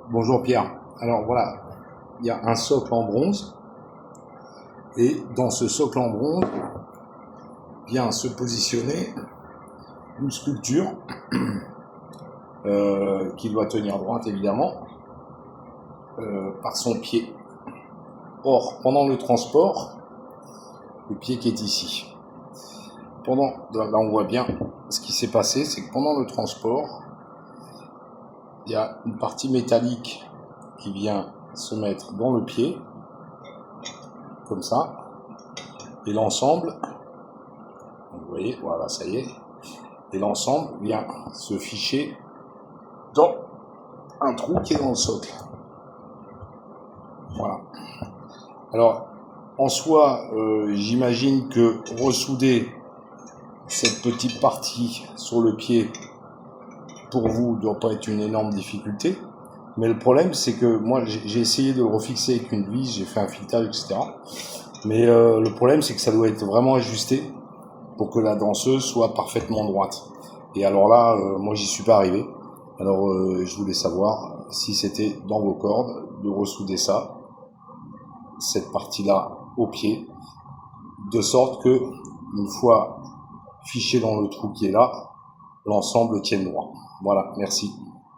Bonjour Pierre. Alors voilà, il y a un socle en bronze et dans ce socle en bronze vient se positionner une sculpture qui doit tenir droite évidemment par son pied. Or, pendant le transport, le pied qui est ici. Là on voit bien ce qui s'est passé, c'est que pendant le transport, il y a une partie métallique qui vient se mettre dans le pied, comme ça, et l'ensemble, vous voyez, voilà, ça y est, et l'ensemble vient se ficher dans un trou qui est dans le socle. Voilà. Alors, en soi, j'imagine que ressouder cette petite partie sur le pied, pour vous, ne doit pas être une énorme difficulté. Mais le problème, c'est que moi, j'ai essayé de le refixer avec une vis, j'ai fait un filetage, etc. Mais le problème, c'est que ça doit être vraiment ajusté pour que la danseuse soit parfaitement droite. Et alors là, moi, j'y suis pas arrivé. Alors, je voulais savoir si c'était dans vos cordes de ressouder ça, cette partie-là, au pied, de sorte que, une fois fiché dans le trou qui est là, l'ensemble tienne droit. Voilà, merci.